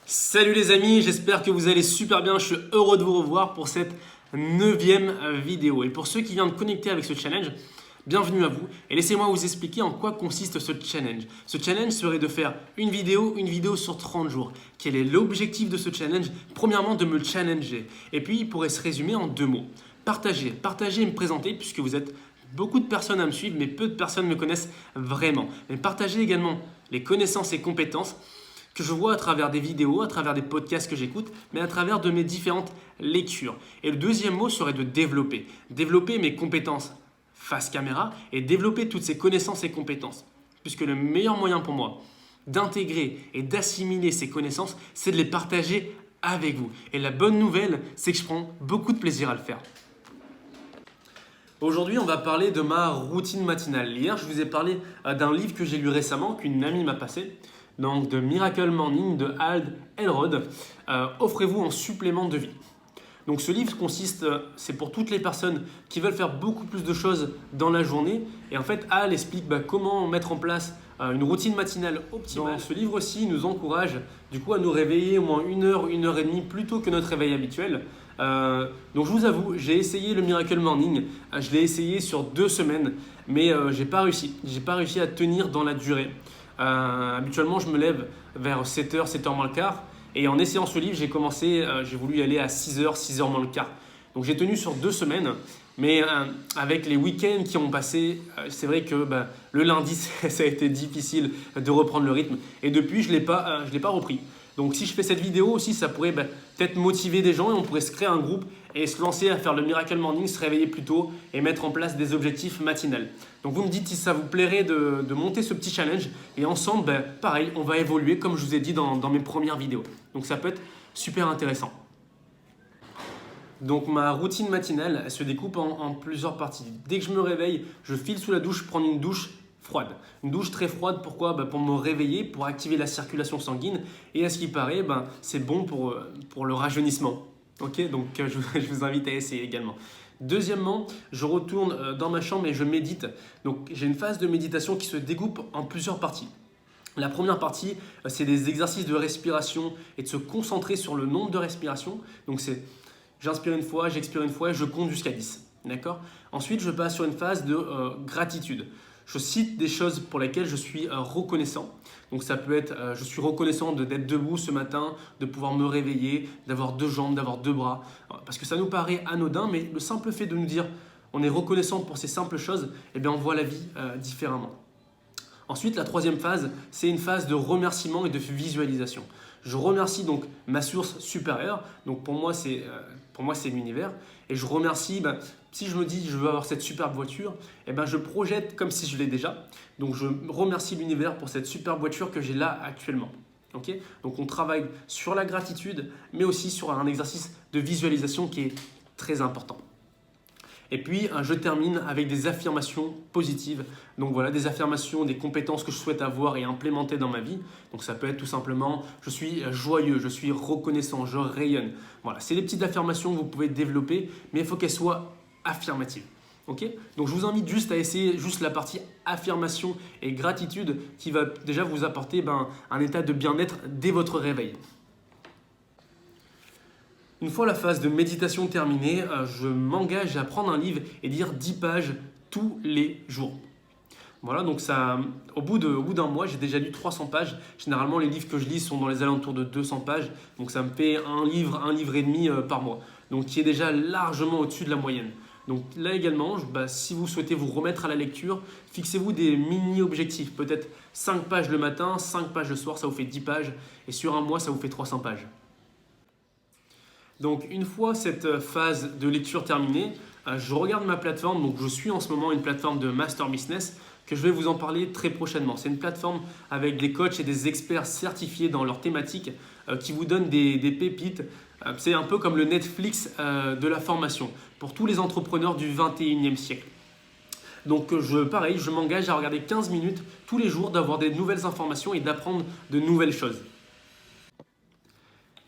Salut les amis, j'espère que vous allez super bien. Je suis heureux de vous revoir pour cette 9e vidéo. Et pour ceux qui viennent de connecter avec ce challenge, bienvenue à vous. Et laissez-moi vous expliquer en quoi consiste ce challenge. Ce challenge serait de faire une vidéo sur 30 jours. Quel est l'objectif de ce challenge? Premièrement, de me challenger. Et puis, il pourrait se résumer en 2 mots. Partager et me présenter, puisque vous êtes beaucoup de personnes à me suivre, mais peu de personnes me connaissent vraiment. Mais partager également les connaissances et compétences que je vois à travers des vidéos, à travers des podcasts que j'écoute, mais à travers de mes différentes lectures. Et le deuxième mot serait de développer. Développer mes compétences face caméra et développer toutes ces connaissances et compétences. Puisque le meilleur moyen pour moi d'intégrer et d'assimiler ces connaissances, c'est de les partager avec vous. Et la bonne nouvelle, c'est que je prends beaucoup de plaisir à le faire. Aujourd'hui, on va parler de ma routine matinale. Hier, je vous ai parlé d'un livre que j'ai lu récemment, qu'une amie m'a passé. Donc, de Miracle Morning de Hal Elrod, offrez-vous en supplément de vie. Donc ce livre consiste, c'est pour toutes les personnes qui veulent faire beaucoup plus de choses dans la journée. Et en fait, Hal explique comment mettre en place une routine matinale optimale. Dans ce livre aussi, il nous encourage du coup à nous réveiller au moins 1 heure et demie plus tôt que notre réveil habituel. Donc je vous avoue, j'ai essayé le Miracle Morning, je l'ai essayé sur 2 semaines, mais j'ai pas réussi. J'ai pas réussi à tenir dans la durée. Habituellement, je me lève vers 7h, 7h moins le quart. Et en essayant ce livre, j'ai voulu y aller à 6h, 6h moins le quart. Donc j'ai tenu sur 2 semaines. Mais avec les week-ends qui ont passé, c'est vrai que le lundi, ça a été difficile de reprendre le rythme. Et depuis, je l'ai pas repris. Donc si je fais cette vidéo aussi, ça pourrait peut-être motiver des gens et on pourrait se créer un groupe et se lancer à faire le Miracle Morning, se réveiller plus tôt et mettre en place des objectifs matinales. Donc vous me dites si ça vous plairait de monter ce petit challenge et ensemble, pareil, on va évoluer comme je vous ai dit dans mes premières vidéos. Donc ça peut être super intéressant. Donc ma routine matinale, elle se découpe en plusieurs parties. Dès que je me réveille, je file sous la douche, prendre une douche froide. Une douche très froide, pourquoi? Pour me réveiller, pour activer la circulation sanguine. Et à ce qui paraît, c'est bon pour le rajeunissement. Ok, donc je vous invite à essayer également. Deuxièmement, je retourne dans ma chambre et je médite. Donc j'ai une phase de méditation qui se découpe en plusieurs parties. La première partie, c'est des exercices de respiration et de se concentrer sur le nombre de respirations. Donc c'est j'inspire une fois, j'expire une fois et je compte jusqu'à 10. D'accord? Ensuite, je passe sur une phase de gratitude. Je cite des choses pour lesquelles je suis reconnaissant. Donc ça peut être, je suis reconnaissant d'être debout ce matin, de pouvoir me réveiller, d'avoir 2 jambes, d'avoir 2 bras. Parce que ça nous paraît anodin, mais le simple fait de nous dire on est reconnaissant pour ces simples choses, eh bien on voit la vie différemment. Ensuite, la troisième phase, c'est une phase de remerciement et de visualisation. Je remercie donc ma source supérieure, donc pour moi c'est l'univers, et je remercie, si je me dis je veux avoir cette superbe voiture, je projette comme si je l'ai déjà, donc je remercie l'univers pour cette superbe voiture que j'ai là actuellement. Okay, donc on travaille sur la gratitude, mais aussi sur un exercice de visualisation qui est très important. Et puis, je termine avec des affirmations positives. Donc voilà, des affirmations, des compétences que je souhaite avoir et implémenter dans ma vie. Donc ça peut être tout simplement, je suis joyeux, je suis reconnaissant, je rayonne. Voilà, c'est des petites affirmations que vous pouvez développer, mais il faut qu'elles soient affirmatives. Okay, donc je vous invite juste à essayer juste la partie affirmation et gratitude qui va déjà vous apporter un état de bien-être dès votre réveil. Une fois la phase de méditation terminée, je m'engage à prendre un livre et lire 10 pages tous les jours. Voilà, donc ça, au bout d'un mois, j'ai déjà lu 300 pages. Généralement, les livres que je lis sont dans les alentours de 200 pages. Donc ça me fait un livre et demi par mois. Donc qui est déjà largement au-dessus de la moyenne. Donc là également, si vous souhaitez vous remettre à la lecture, fixez-vous des mini-objectifs. Peut-être 5 pages le matin, 5 pages le soir, ça vous fait 10 pages. Et sur un mois, ça vous fait 300 pages. Donc une fois cette phase de lecture terminée, je regarde ma plateforme. Donc je suis en ce moment une plateforme de Master Business que je vais vous en parler très prochainement. C'est une plateforme avec des coachs et des experts certifiés dans leur thématique qui vous donnent des pépites. C'est un peu comme le Netflix de la formation pour tous les entrepreneurs du 21e siècle. Donc je m'engage à regarder 15 minutes tous les jours, d'avoir des nouvelles informations et d'apprendre de nouvelles choses.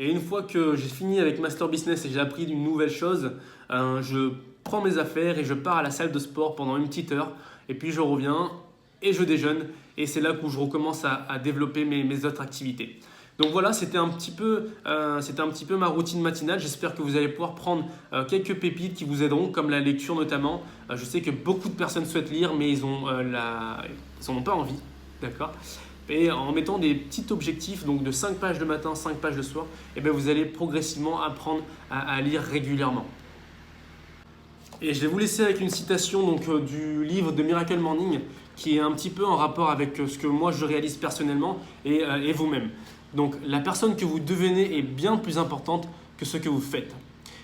Et une fois que j'ai fini avec Master Business et j'ai appris une nouvelle chose, je prends mes affaires et je pars à la salle de sport pendant une petite heure. Et puis je reviens et je déjeune. Et c'est là où je recommence à développer mes autres activités. Donc voilà, c'était un petit peu ma routine matinale. J'espère que vous allez pouvoir prendre quelques pépites qui vous aideront, comme la lecture notamment. Je sais que beaucoup de personnes souhaitent lire, mais ils n'en ont pas envie. D'accord ? Et en mettant des petits objectifs, donc de 5 pages le matin, 5 pages le soir, et bien vous allez progressivement apprendre à lire régulièrement. Et je vais vous laisser avec une citation du livre de Miracle Morning qui est un petit peu en rapport avec ce que moi je réalise personnellement et vous-même. Donc la personne que vous devenez est bien plus importante que ce que vous faites.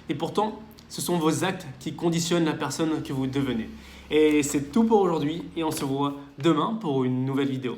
Et pourtant, ce sont vos actes qui conditionnent la personne que vous devenez. Et c'est tout pour aujourd'hui et on se voit demain pour une nouvelle vidéo.